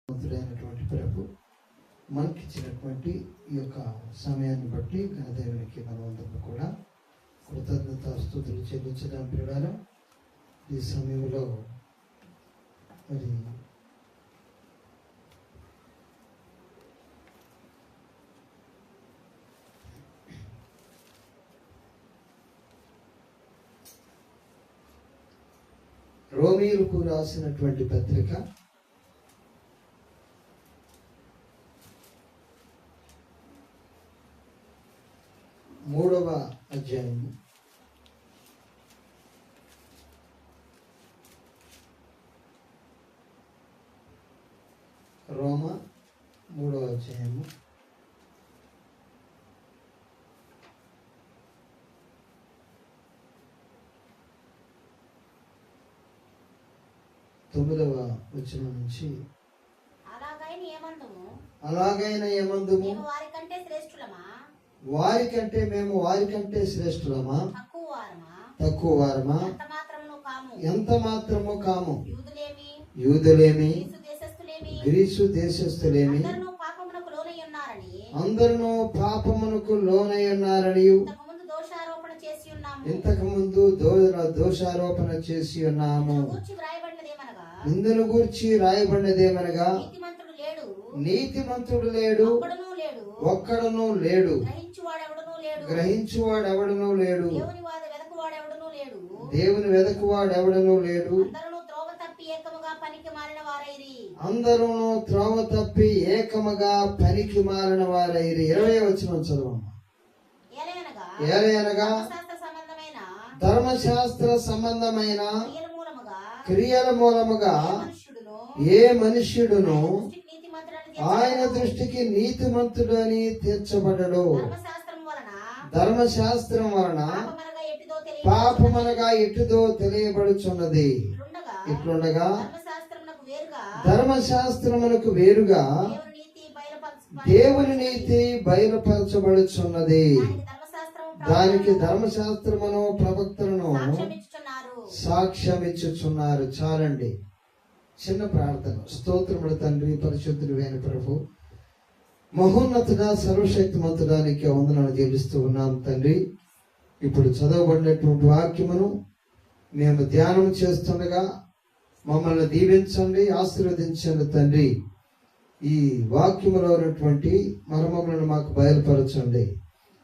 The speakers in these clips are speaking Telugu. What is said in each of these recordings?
మంతుడైనటువంటి ప్రభు మనకిచ్చినటువంటి ఈ యొక్క సమయాన్ని బట్టి ఘనదేవునికి మనమందరం కూడా కృతజ్ఞత స్తుతులు చెల్లించడం ప్రియులారా. ఈ సమయంలో మరి రోమీయులకు రాసినటువంటి పత్రిక 3వ అధ్యాయం రోమ 3వ అధ్యాయము 9వ వచనం నుంచి అలాగైన ఏమందుము వారికంటే మేము వారికంటే శ్రేష్ఠులమా తక్కువ వారమా ఎంత మాత్రము కాము యూదులేమి గ్రీసు దేశస్థులేమి అందరూ పాపమునకు లోనై ఉన్నారని ఇంతకు ముందు దోషారోపణ చేసి ఉన్నాము. ఇందును గూర్చి రాయబడినదేమనగా నీతిమంతుడు లేడు, ఒక్కడును లేడు, గ్రహించువాడెవడనూ లేడు, దేవుని వెదకువాడెవడనూ లేడు, అందరూ త్రోవ తప్పి ఏకముగా పనికి మారిన వారైరి. 20వ వచనం చదవమ్మా. ఏలయనగా ధర్మశాస్త్ర సంబంధమైన క్రియల మూలముగా ఏ మనుష్యుడును ఆయన దృష్టికి నీతిమంతుడు అని తీర్చబడడు. ధర్మశాస్త్రం వలన పాపమనగా ఎటుదో తెలియబడుచున్నది. ఇట్లుండగా ధర్మశాస్త్రమునకు వేరుగా దేవుని నీతి బయలుపరచబడుచున్నది. దానికి ధర్మశాస్త్రమును ప్రవక్తలను సాక్ష్యమిచ్చుచున్నారు. చాలండి. చిన్న ప్రార్థన. స్తోత్రముడు తండ్రి, పరిశుద్ధుడు అయిన ప్రభు, మహోన్నతుడా, సర్వశక్తిమంతుడానికి వందనాలు చెల్లిస్తూ ఉన్నాం తండ్రి. ఇప్పుడు చదవబడినటువంటి వాక్యమును మేము ధ్యానం చేస్తుండగా మమ్మల్ని దీవించండి, ఆశీర్వదించండి తండ్రి. ఈ వాక్యములో ఉన్నటువంటి మర్మములను మాకు బయలుపరచండి.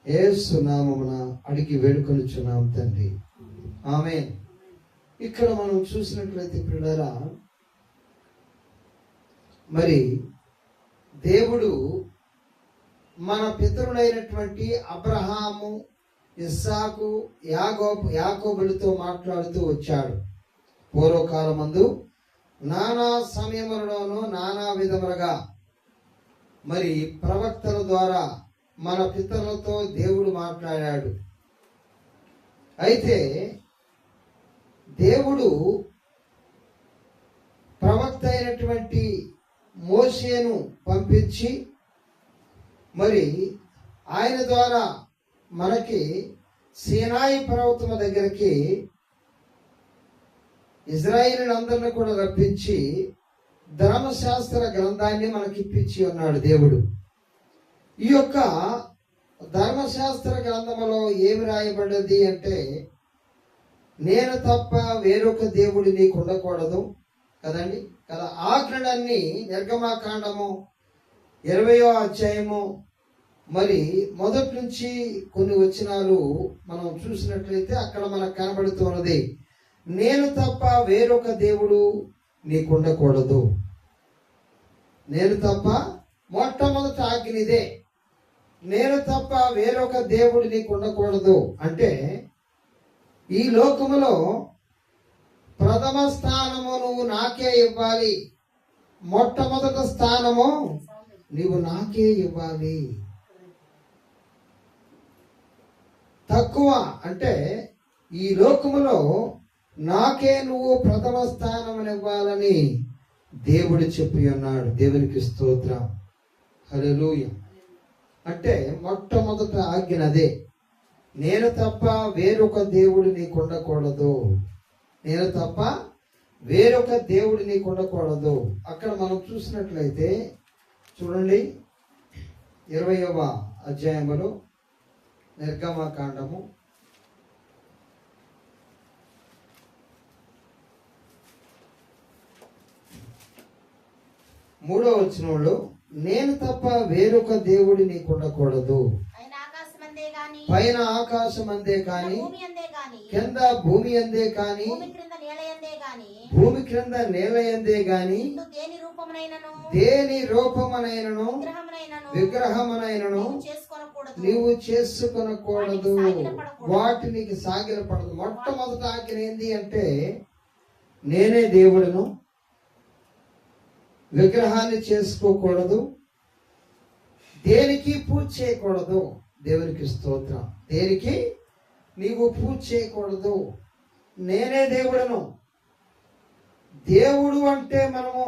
యేసు నామమున అడిగి వేడుకొనుచున్నాం తండ్రి, ఆమేన్. ఇక్కడ మనం చూసినట్లయితే ప్రియులారా, మరి దేవుడు మన పితరులైనటువంటి అబ్రహాము, ఇస్సాకు, యాకోబులతో మాట్లాడుతూ వచ్చాడు. పూర్వకాలమందు నానా సమయములలోనూ నానా విధములుగా మరి ప్రవక్తల ద్వారా మన పితరులతో దేవుడు మాట్లాడాడు. అయితే దేవుడు ప్రవక్త అయినటువంటి మోషేను పంపించి మరి ఆయన ద్వారా మనకి సీనాయి పర్వతము దగ్గరికి ఇజ్రాయేలీలందరినీ కూడా రప్పించి ధర్మశాస్త్ర గ్రంథాన్ని మనకిప్పించి ఉన్నాడు దేవుడు. ఈ యొక్క ధర్మశాస్త్ర గ్రంథములో ఏమి రాయబడ్డది అంటే, నేను తప్ప వేరొక దేవుడు నీకు ఉండకూడదు కదండి కదా. ఆజ్ఞలన్నీ నిర్గమాకాండము 20వ అధ్యాయము మరి మొదటి నుంచి కొన్ని వచనాలు మనం చూసినట్లయితే అక్కడ మనకు కనబడుతున్నది, నేను తప్ప వేరొక దేవుడు నీకు ఉండకూడదు. నేను తప్ప మొట్టమొదటి ఆజ్ఞ ఇదే, నేను తప్ప వేరొక దేవుడు నీకు ఉండకూడదు. అంటే ఈ లోకములో ప్రథమ స్థానము నువ్వు నాకే ఇవ్వాలి, మొట్టమొదటి స్థానము నీవు నాకే ఇవ్వాలి. తక్కువ అంటే ఈ లోకములో నాకే నువ్వు ప్రథమ స్థానం ఇవ్వాలని దేవుడు చెప్పి ఉన్నాడు. దేవునికి స్తోత్రం, హల్లెలూయా. అంటే మొట్టమొదట ఆజ్ఞ అదే, నేను తప్ప వేరొక దేవుడు నీకు ఉండకూడదు. నేను తప్ప వేరొక దేవుడు నీకు ఉండకూడదు. అక్కడ మనం చూసినట్లయితే చూడండి 20వ అధ్యాయములో నిర్గమకాండము 3వ వచనంలో నేను తప్ప వేరొక దేవుడు నీకు ఉండకూడదు. పైన ఆకాశం అందే కాని కింద భూమి అందే కాని భూమి క్రింద నేల ఎందే గాని దేని రూపమునైనను విగ్రహమునైనను నీవు చేసుకొనకూడదు, వాటికి సాగిలపడదు. మొట్టమొదట ఆజ్ఞ ఏంది అంటే నేనే దేవుడును, విగ్రహాన్ని చేసుకోకూడదు, దేనికి పూజ చేయకూడదు. దేవునికి స్తోత్రం. దేనికి నీవు పూజ చేయకూడదు, నేనే దేవుడను. దేవుడు అంటే మనము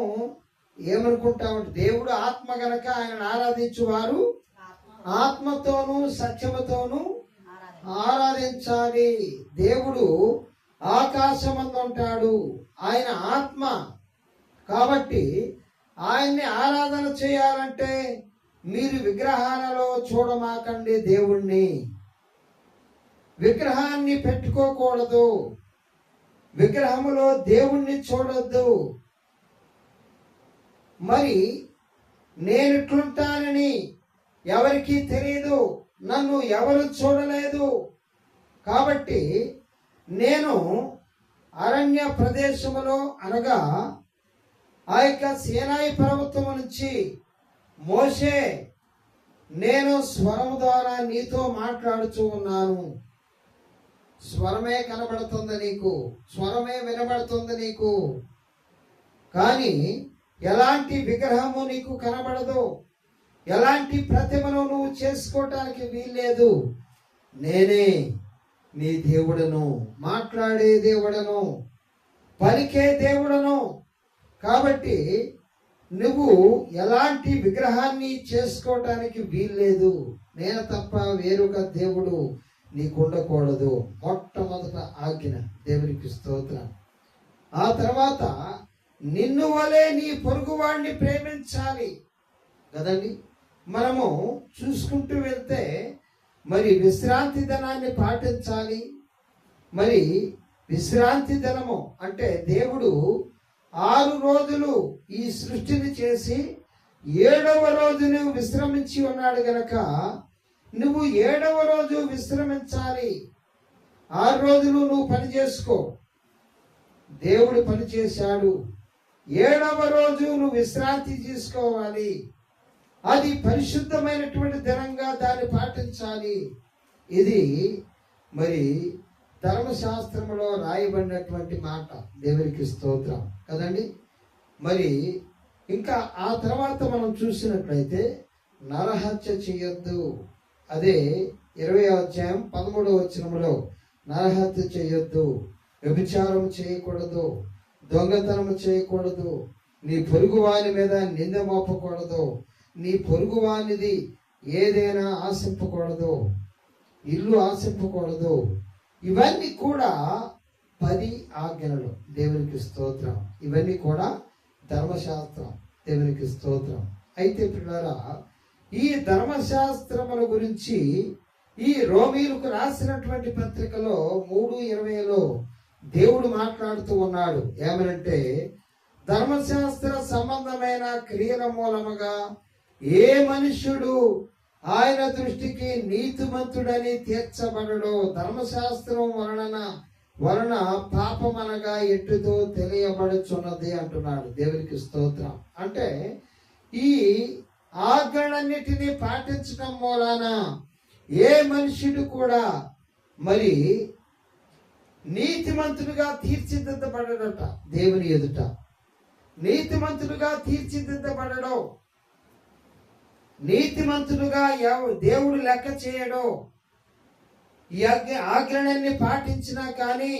ఏమనుకుంటామంటే దేవుడు ఆత్మ గనక ఆయనను ఆరాధించువారు ఆత్మతోనూ సత్యముతోనూ ఆరాధించాలి. దేవుడు ఆకాశమందు ఉంటాడు, ఆయన ఆత్మ. కాబట్టి ఆయన్ని ఆరాధన చేయాలంటే మీరు విగ్రహాలలో చూడమాకండి. దేవుణ్ణి విగ్రహాన్ని పెట్టుకోకూడదు, విగ్రహములో దేవుణ్ణి చూడొద్దు. మరి నేను ఇట్లుంటానని ఎవరికీ తెలియదు, నన్ను ఎవరు చూడలేదు. కాబట్టి నేను అరణ్య ప్రదేశములో అనగా ఆ యొక్క సీనాయి పర్వతం నుంచి మోషే నేను స్వరము ద్వారా నీతో మాట్లాడుతూ ఉన్నాను. స్వరమే కనబడుతుంది నీకు, స్వరమే వినబడుతుంది నీకు, కానీ ఎలాంటి విగ్రహము నీకు కనబడదు, ఎలాంటి ప్రతిమను నువ్వు చేసుకోవటానికి వీల్లేదు. నేనే నీ దేవుడను, మాట్లాడే దేవుడను, పలికే దేవుడను. కాబట్టి నువ్వు ఎలాంటి విగ్రహాన్ని చేసుకోవటానికి వీల్లేదు. నేను తప్ప వేరొక దేవుడు నీకు ఉండకూడదు. మొట్టమొదట ఆజ్ఞ. దేవునికి స్తోత్రం. ఆ తర్వాత నిన్ను వలె నీ పొరుగువాడిని ప్రేమించాలి కదండి. మనము చూసుకుంటూ వెళ్తే మరి విశ్రాంతి దినాన్ని పాటించాలి. మరి విశ్రాంతి దినము అంటే దేవుడు 6 రోజులు ఈ సృష్టిని చేసి 7వ రోజు నువ్వు విశ్రమించి ఉన్నాడు గనక నువ్వు 7వ రోజు విశ్రమించాలి. 6 రోజులు నువ్వు పని చేసుకో, దేవుడు పని చేశాడు. 7వ రోజు నువ్వు విశ్రాంతి తీసుకోవాలి. అది పరిశుద్ధమైనటువంటి దినంగా దాన్ని పాటించాలి. ఇది మరి ధర్మశాస్త్రంలో రాయబడినటువంటి మాట. దేవునికి స్తోత్రం కదండి. మరి ఇంకా ఆ తర్వాత మనం చూసినట్లయితే నరహత్య చేయొద్దు. అదే 20వ అధ్యాయం 13వ వచనంలో నరహత్య చేయొద్దు, వ్యభిచారం చేయకూడదు, దొంగతనం చేయకూడదు, నీ పొరుగువాని మీద నింద మోపకూడదు, నీ పొరుగువానిది ఏదైనా ఆశింపకూడదు, ఇల్లు ఆశింపకూడదు. ఇవన్నీ కూడా 10 ఆజ్ఞలు. దేవునికి స్తోత్రం. ఇవన్నీ కూడా ధర్మశాస్త్రం. దేవునికి స్తోత్రం. అయితే పిల్లరా, ఈ ధర్మశాస్త్రముల గురించి ఈ రోమీయులకు రాసినటువంటి పత్రికలో 3:20లో దేవుడు మాట్లాడుతూ ఉన్నాడు. ఏమనంటే ధర్మశాస్త్ర సంబంధమైన క్రియల మూలముగా ఏ మనుష్యుడు ఆయన దృష్టికి నీతిమంతుడని తీర్చబడడు. ధర్మశాస్త్రం వలన పాపమనగా ఎట్టుతో తెలియబడుచున్నది అంటున్నాడు. దేవునికి స్తోత్రం. అంటే ఈ ఆజ్ఞలన్నిటినీ పాటించడం మూలాన ఏ మనుషుడు కూడా మరి నీతిమంతుడుగా తీర్చిదిద్దబడడట. దేవుని ఎదుట నీతిమంతుడుగా తీర్చిదిద్దబడడం, నీతిమంతుడుగా దేవుడు లెక్క చేయడం. ఈ ఆజ్ఞలన్నీ పాటించినా కానీ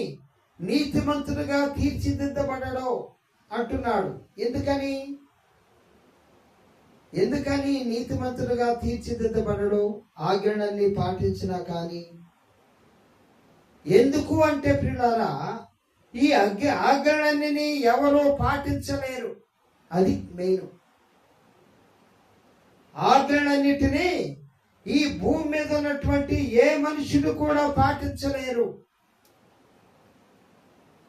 నీతిమంతుడుగా తీర్చిదిద్దబడడం అంటున్నాడు. ఎందుకని నీతిమంతుడుగా తీర్చిదిద్దబడడం ఆజ్ఞలన్నీ పాటించినా కానీ? ఎందుకు అంటే ప్రియులారా, ఈ ఆజ్ఞలన్నీ ఎవరూ పాటించలేరు. అది మెయిన్. ఆజ్ఞలన్నిటినీ ఈ భూమి మీద ఉన్నటువంటి ఏ మనుషులు కూడా పాటించలేరు.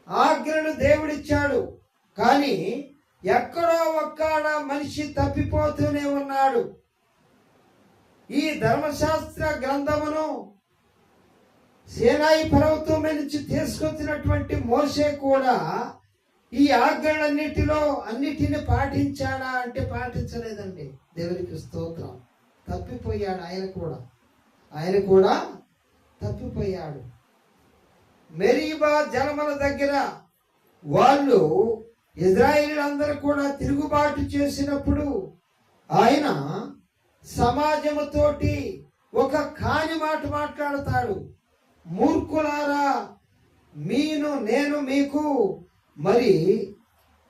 ఆజ్ఞలు దేవుడిచ్చాడు, కానీ ఎక్కడో ఒక్కడ మనిషి తప్పిపోతూనే ఉన్నాడు. ఈ ధర్మశాస్త్ర గ్రంథమును సీనాయి పర్వతం మీద నుంచి తీసుకొచ్చినటువంటి మోషే కూడా ఈ ఆజ్ఞలన్నిటిలో అన్నిటిని పాటించాడా అంటే పాటించలేదండి. దేవునికి స్తోత్రం. తప్పిపోయాడు. ఆయన కూడా తప్పిపోయాడు. మెరీబా జలముల దగ్గర వాళ్ళు ఇజ్రాయేలీలందరూ కూడా తిరుగుబాటు చేసినప్పుడు ఆయన సమాజముతోటి ఒక కాని మాట మాట్లాడతాడు. మూర్ఖులారా, నేను మీకు మరి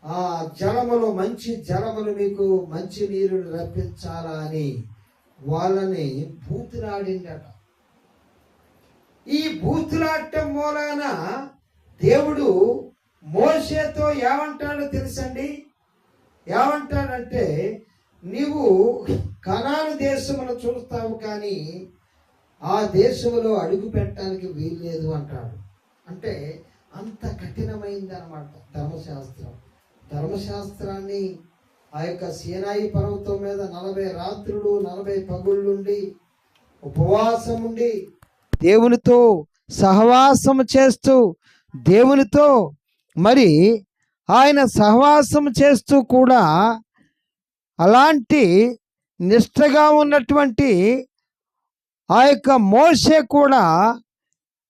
ఆ జలములు, మంచి జలములు, మీకు మంచి నీరు రప్పించాలా అని వాళ్ళని బూతులాడిండట. ఈ బూతులాడటం మూలాన దేవుడు మోషేతో ఏమంటాడో తెలుసండి? ఏమంటాడంటే, నీవు కనాను దేశమును చూస్తావు, కానీ ఆ దేశంలో అడుగు పెట్టడానికి వీల్లేదు అంటాడు. అంటే అంత కఠినమైంది అన్నమాట ధర్మశాస్త్రాన్ని ఆ యొక్క సీనాయి పర్వతం మీద 40 రాత్రులు 40 పగుళ్ళుండి ఉపవాసం ఉండి దేవునితో సహవాసం చేస్తూ, దేవునితో మరి ఆయన సహవాసం చేస్తూ కూడా అలాంటి నిష్ఠగా ఉన్నటువంటి ఆ యొక్క మోషే కూడా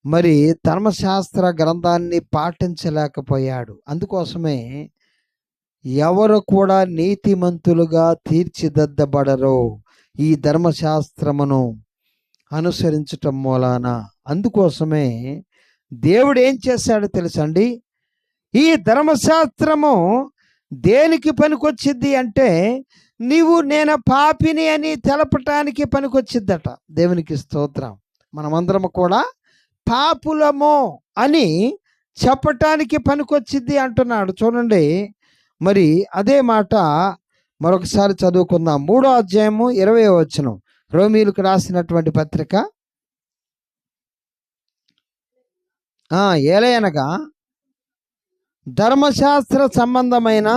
మరి ధర్మశాస్త్ర గ్రంథాన్ని పాటించలేకపోయాడు. అందుకోసమే ఎవరు కూడా నీతిమంతులుగా తీర్చిదిద్దబడరు ఈ ధర్మశాస్త్రమును అనుసరించటం మూలాన. అందుకోసమే దేవుడు ఏం చేశాడో తెలుసండి? ఈ ధర్మశాస్త్రము దేనికి పనికొచ్చిద్ది అంటే, నేను పాపిని అని తెలపటానికి పనికొచ్చిద్దట. దేవునికి స్తోత్రం. మనమందరం కూడా పాపులము అని చెప్పటానికి పనికొచ్చిద్ది అంటున్నాడు. చూడండి, మరి అదే మాట మరొకసారి చదువుకుందాం. 3వ అధ్యాయము 20వ వచనం, రోమీయులకు రాసినటువంటి పత్రిక. ఏలయనగా ధర్మశాస్త్ర సంబంధమైన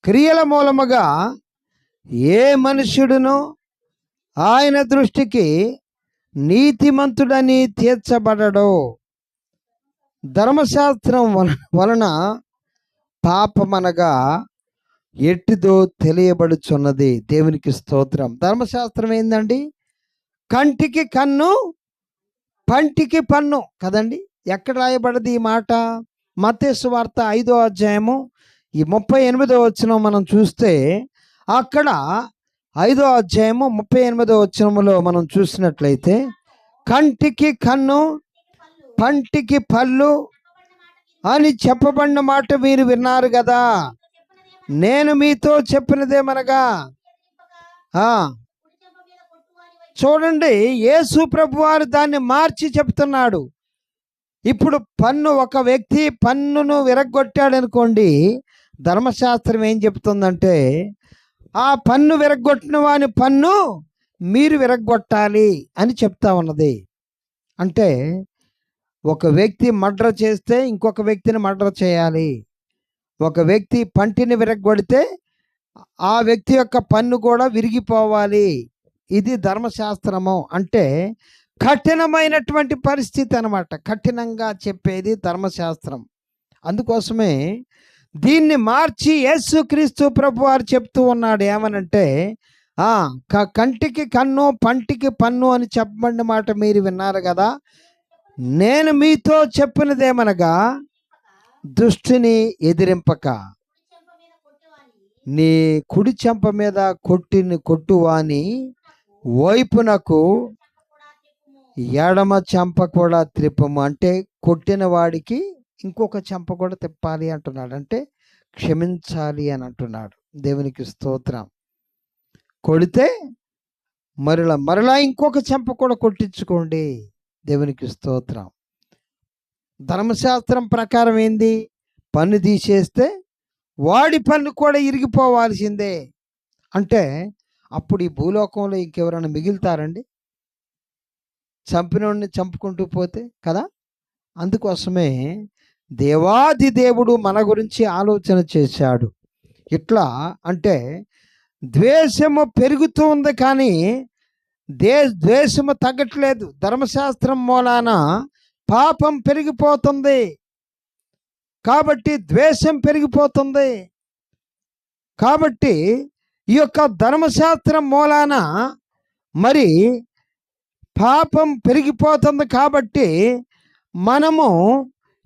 క్రియల మూలముగా ఏ మనుష్యుడును ఆయన దృష్టికి నీతిమంతుడని తీర్చబడడో, ధర్మశాస్త్రం వలన పాపమనగా ఎట్టిదో తెలియబడుచున్నది. దేవునికి స్తోత్రం. ధర్మశాస్త్రం ఏందండి? కంటికి కన్ను, పంటికి పన్ను కదండి. ఎక్కడ రాయబడది ఈ మాట? మత్తయి సువార్త 5వ అధ్యాయము 38వ వచనం మనం చూస్తే, అక్కడ 5వ అధ్యాయము 38వ వచనములో మనం చూసినట్లయితే, కంటికి కన్ను, పంటికి పళ్ళు అని చెప్పబడిన మాట మీరు విన్నారు కదా. నేను మీతో చెప్పినదేమనగా, చూడండి, యేసు ప్రభువారు దాన్ని మార్చి చెప్తున్నాడు. ఇప్పుడు ఒక వ్యక్తి పన్నును విరగ్గొట్టాడు అనుకోండి, ధర్మశాస్త్రం ఏం చెప్తుందంటే, ఆ పన్ను విరగ్గొట్టిన వాని పన్ను మీరు విరగ్గొట్టాలి అని చెప్తా ఉన్నది. అంటే ఒక వ్యక్తి మర్డర్ చేస్తే ఇంకొక వ్యక్తిని మర్డర్ చేయాలి. ఒక వ్యక్తి పంటిని విరగ్గొడితే ఆ వ్యక్తి యొక్క పన్ను కూడా విరిగిపోవాలి. ఇది ధర్మశాస్త్రము. అంటే కఠినమైనటువంటి పరిస్థితి అన్నమాట. కఠినంగా చెప్పేది ధర్మశాస్త్రం. అందుకోసమే దీన్ని మార్చి యేసుక్రీస్తు ప్రభువారు చెప్తూ ఉన్నాడు. ఏమనంటే, కంటికి కన్ను, పంటికి పన్ను అని చెప్పబడిన మాట మీరు విన్నారు కదా. నేను మీతో చెప్పినదేమనగా, దుష్టిని ఎదిరింపక నీ కుడి చెంప మీద కొట్టువాని వైపునకు ఎడమ చెంప కూడా త్రిప్పము. అంటే కొట్టిన వాడికి ఇంకొక చెంప కూడా తిప్పాలి అంటున్నాడు. అంటే క్షమించాలి అని అంటున్నాడు. దేవునికి స్తోత్రం. కొడితే మరలా ఇంకొక చెంప కూడా కొట్టించుకోండి. దేవునికి స్తోత్రం. ధర్మశాస్త్రం ప్రకారం ఏంది? పన్ను తీసేస్తే వాడి పన్ను కూడా ఇరిగిపోవాల్సిందే. అంటే అప్పుడు ఈ భూలోకంలో ఇంకెవరైనా మిగులుతారండి? చంపినోడిని చంపుకుంటూ పోతే కదా. అందుకోసమే దేవాది దేవుడు మన గురించి ఆలోచన చేశాడు. ఇట్లా అంటే ద్వేషము పెరుగుతూ ఉంది, కానీ ద్వేషము తగ్గట్లేదు. ధర్మశాస్త్రం మూలాన పాపం పెరిగిపోతుంది కాబట్టి ద్వేషం పెరిగిపోతుంది. కాబట్టి ఈ యొక్క ధర్మశాస్త్రం మూలాన మరి పాపం పెరిగిపోతుంది. కాబట్టి మనము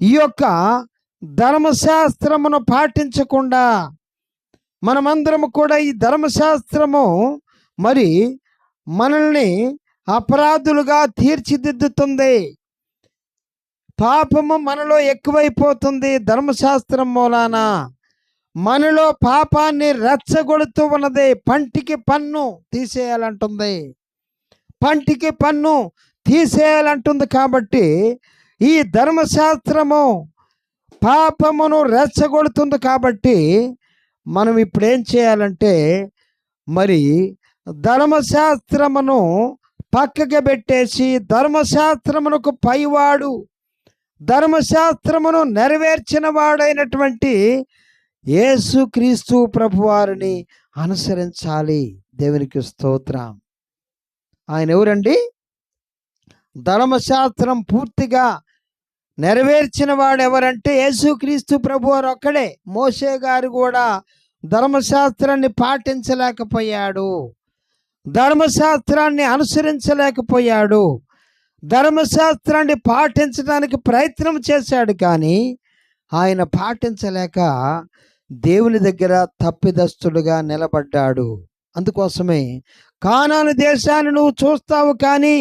ఈ యొక్క ధర్మశాస్త్రమును పాటించకుండా మనమందరము కూడా ఈ ధర్మశాస్త్రము మరి మనల్ని అపరాధులుగా తీర్చిదిద్దుతుంది. పాపము మనలో ఎక్కువైపోతుంది. ధర్మశాస్త్రం మూలాన మనలో పాపాన్ని రెచ్చగొడుతూ ఉన్నది. పంటికి పన్ను తీసేయాలంటుంది, పంటికి పన్ను తీసేయాలంటుంది. కాబట్టి ఈ ధర్మశాస్త్రము పాపమును రెచ్చగొడుతుంది. కాబట్టి మనం ఇప్పుడు ఏం చేయాలంటే మరి ధర్మశాస్త్రమును పక్కకి పెట్టేసి ధర్మశాస్త్రమునకు పైవాడు, ధర్మశాస్త్రమును నెరవేర్చిన వాడైనటువంటి యేసుక్రీస్తు ప్రభువారిని అనుసరించాలి. దేవునికి స్తోత్రం. ఆయన ఎవరండి? ధర్మశాస్త్రం పూర్తిగా నెరవేర్చిన వాడు ఎవరంటే యేసుక్రీస్తు ప్రభువారు ఒక్కడే. మోషే గారు కూడా ధర్మశాస్త్రాన్ని పాటించలేకపోయాడు, ధర్మశాస్త్రాన్ని అనుసరించలేకపోయాడు. ధర్మశాస్త్రాన్ని పాటించడానికి ప్రయత్నం చేశాడు, కానీ ఆయన పాటించలేక దేవుని దగ్గర తప్పిదస్తుడుగా నిలబడ్డాడు. అందుకోసమే కానాను దేశాన్ని నువ్వు చూస్తావు, కానీ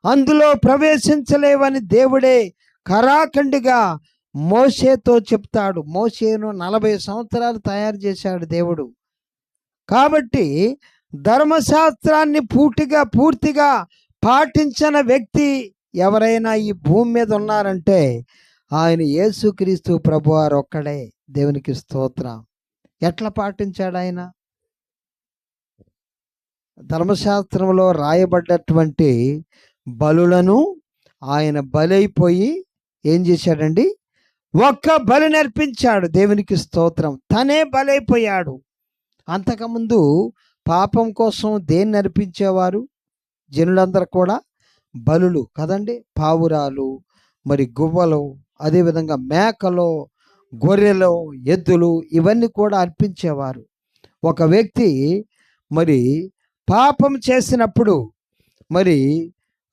అందులో ప్రవేశించలేవని దేవుడే కరాఖండిగా మోషేతో చెప్తాడు. మోషేను 40 సంవత్సరాలు తయారు చేశాడు దేవుడు. కాబట్టి ధర్మశాస్త్రాన్ని పూర్తిగా పాటించిన వ్యక్తి ఎవరైనా ఈ భూమి మీద ఉన్నారంటే ఆయన యేసుక్రీస్తు ప్రభువారు ఒక్కడే. దేవునికి స్తోత్రం. ఎట్లా పాటించాడు ఆయన? ధర్మశాస్త్రంలో రాయబడ్డటువంటి బలులను ఆయన బలైపోయి ఏం చేశాడండి? ఒక్క బలి నర్పించాడు. దేవునికి స్తోత్రం. తనే బలైపోయాడు. అంతకుముందు పాపం కోసం దేన్ని నర్పించేవారు జనులందరూ కూడా? బలులు కదండి. పావురాలు, మరి గువ్వలు, అదేవిధంగా మేకలు, గొర్రెలు, ఎద్దులు, ఇవన్నీ కూడా అర్పించేవారు. ఒక వ్యక్తి మరి పాపం చేసినప్పుడు మరి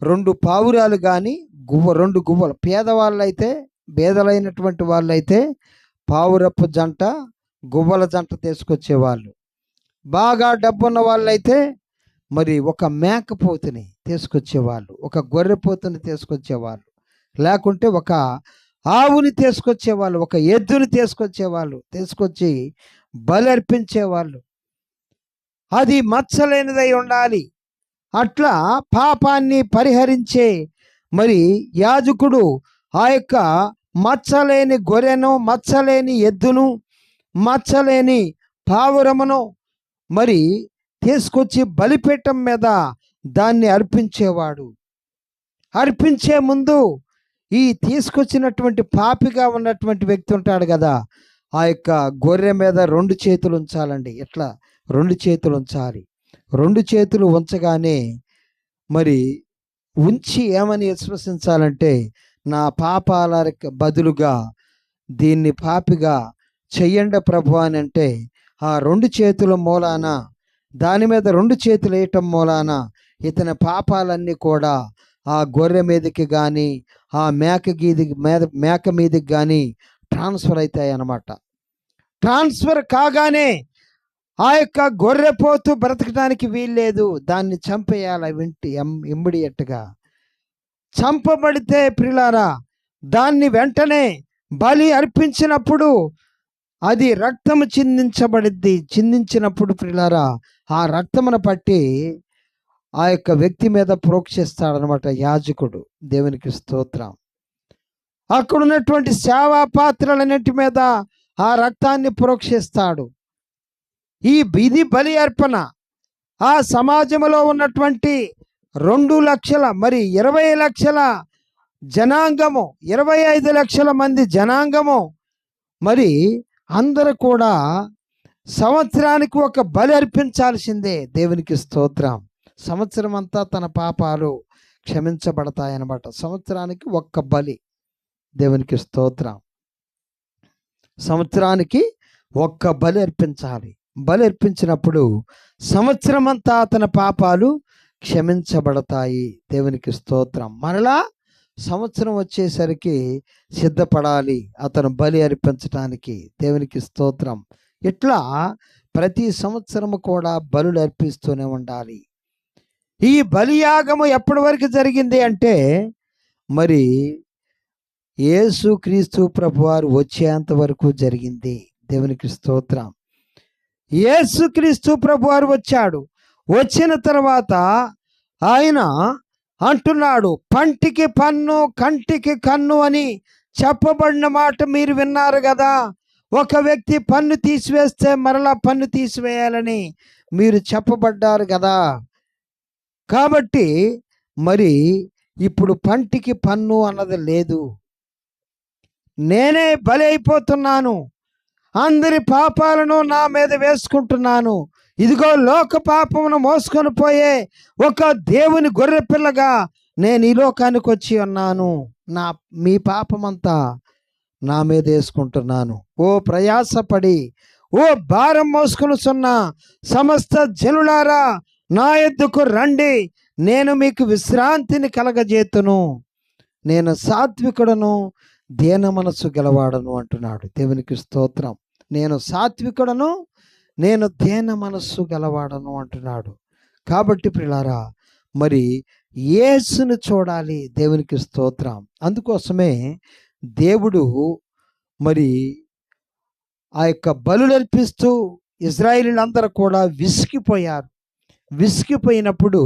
2 పావురాలు కానీ 2 గువ్వలు, పేదవాళ్ళైతే పేదలైనటువంటి వాళ్ళైతే పావురపు జంట, గువ్వల జంట తీసుకొచ్చేవాళ్ళు. బాగా డబ్బున్న వాళ్ళైతే మరి ఒక మేకపోతుని తీసుకొచ్చేవాళ్ళు, ఒక గొర్రెపోతుని తీసుకొచ్చేవాళ్ళు, లేకుంటే ఒక ఆవుని తీసుకొచ్చేవాళ్ళు, ఒక ఎద్దుని తీసుకొచ్చేవాళ్ళు. తీసుకొచ్చి బలి అర్పించేవాళ్ళు. అది మచ్చలేనిదై ఉండాలి. అట్లా పాపాన్ని పరిహరించే మరి యాజకుడు ఆ యొక్క మచ్చలేని గొర్రెను, మచ్చలేని ఎద్దును, మచ్చలేని పావురమును మరి తీసుకొచ్చి బలిపీఠం మీద దాన్ని అర్పించేవాడు. అర్పించే ముందు ఈ తీసుకొచ్చినటువంటి పాపిగా ఉన్నటువంటి వ్యక్తి ఉంటాడు కదా, ఆ యొక్క గొర్రె మీద 2 చేతులు ఉంచాలండి. ఎట్లా 2 చేతులు ఉంచాలి. 2 చేతులు ఉంచగానే మరి ఉంచి ఏమని విశ్వసించాలంటే, నా పాపాల బదులుగా దీన్ని పాపిగా చెయ్యండి ప్రభు అని అంటే, ఆ 2 చేతుల మూలాన, దాని మీద 2 చేతులు వేయటం మూలాన ఇతని పాపాలన్నీ కూడా ఆ గొర్రె మీదకి కానీ ఆ మేక మీదకి కానీ ట్రాన్స్ఫర్ అవుతాయి అన్నమాట. ట్రాన్స్ఫర్ కాగానే ఆ యొక్క గొర్రెపోతు బ్రతకడానికి వీల్లేదు, దాన్ని చంపేయాలి. ఇమ్మీడియట్గా చంపబడితే ప్రియులారా, దాన్ని వెంటనే బలి అర్పించినప్పుడు అది రక్తము చిందించినప్పుడు ప్రియులారా, ఆ రక్తమును పట్టి ఆ యొక్క వ్యక్తి మీద ప్రోక్షిస్తాడనమాట యాజకుడు. దేవునికి స్తోత్రం. అక్కడ ఉన్నటువంటి సేవా పాత్రలన్నిటి మీద ఆ రక్తాన్ని ప్రోక్షిస్తాడు. ఇది బలి అర్పణ. ఆ సమాజంలో ఉన్నటువంటి 2 లక్షల 20 లక్షల జనాంగము, 25 లక్షల మంది జనాంగము, మరి అందరూ కూడా సంవత్సరానికి ఒక బలి అర్పించాల్సిందే. దేవునికి స్తోత్రం. సంవత్సరం అంతా తన పాపాలు క్షమించబడతాయన్నమాట. సంవత్సరానికి ఒక్క బలి. దేవునికి స్తోత్రం. సంవత్సరానికి ఒక్క బలి అర్పించాలి. బలి అర్పించినప్పుడు సంవత్సరం అంతా అతని పాపాలు క్షమించబడతాయి. దేవునికి స్తోత్రం. మరలా సంవత్సరం వచ్చేసరికి సిద్ధపడాలి అతను బలి అర్పించడానికి. దేవునికి స్తోత్రం. ఇట్లా ప్రతి సంవత్సరము కూడా బలులు అర్పిస్తూనే ఉండాలి. ఈ బలియాగము ఎప్పటి వరకు జరిగింది అంటే మరి యేసుక్రీస్తు ప్రభువారు వచ్చేంత వరకు జరిగింది. దేవునికి స్తోత్రం. యేసుక్రీస్తు ప్రభువారు వచ్చాడు. వచ్చిన తర్వాత ఆయన అంటున్నాడు, పంటికి పన్ను కంటికి కన్ను అని చెప్పబడిన మాట మీరు విన్నారు కదా. ఒక వ్యక్తి పన్ను తీసివేస్తే మరలా పన్ను తీసివేయాలని మీరు చెప్పబడ్డారు కదా. కాబట్టి మరి ఇప్పుడు పంటికి పన్ను అన్నది లేదు. నేనే బలి అయిపోతున్నాను, అందరి పాపాలను నా మీద వేసుకుంటున్నాను. ఇదిగో లోక పాపమును మోసుకొని పోయే ఒక దేవుని గొర్రె పిల్లగా నేను ఈ లోకానికి వచ్చి ఉన్నాను. మీ పాపమంతా నా మీద వేసుకుంటున్నాను. ఓ ప్రయాసపడి ఓ భారం మోసుకొనుచున్న సమస్త జనులారా నా యొద్దకు రండి, నేను మీకు విశ్రాంతిని కలగజేతును. నేను సాత్వికుడను, దీన మనస్సు గలవాడను అంటున్నాడు. దేవునికి స్తోత్రం. నేను సాత్వికుడను, నేను దీన మనస్సు గలవాడను అంటున్నాడు. కాబట్టి ప్రియులారా, మరి యేసును చూడాలి. దేవునికి స్తోత్రం. అందుకోసమే దేవుడు మరి ఆ యొక్క బలులు అర్పిస్తూ ఇశ్రాయేలీయులందరూ కూడా విసిగిపోయారు. విసిగిపోయినప్పుడు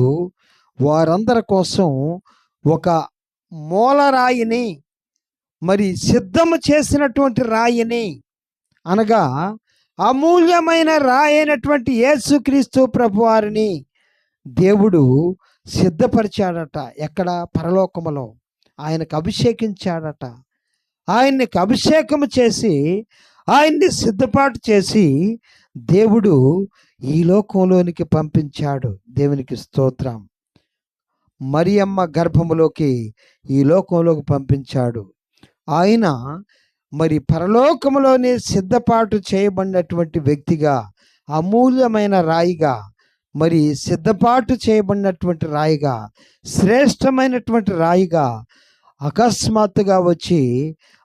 వారందరి కోసం ఒక మూలరాయిని, మరి సిద్ధము చేసినటువంటి రాయిని, అనగా అమూల్యమైన రాయి అయినటువంటి యేసుక్రీస్తు ప్రభువారిని దేవుడు సిద్ధపరిచాడట. ఎక్కడ? పరలోకములో ఆయనకు అభిషేకించాడట. ఆయన్ని అభిషేకము చేసి ఆయన్ని సిద్ధపాటు చేసి దేవుడు ఈ లోకంలోనికి పంపించాడు. దేవునికి స్తోత్రం. మరియమ్మ గర్భములోకి ఈ లోకంలోకి పంపించాడు. ఆయన మరి పరలోకములోనే సిద్ధపాటు చేయబడినటువంటి వ్యక్తిగా, అమూల్యమైన రాయిగా, మరి సిద్ధపాటు చేయబడినటువంటి రాయిగా, శ్రేష్టమైనటువంటి రాయిగా అకస్మాత్తుగా వచ్చి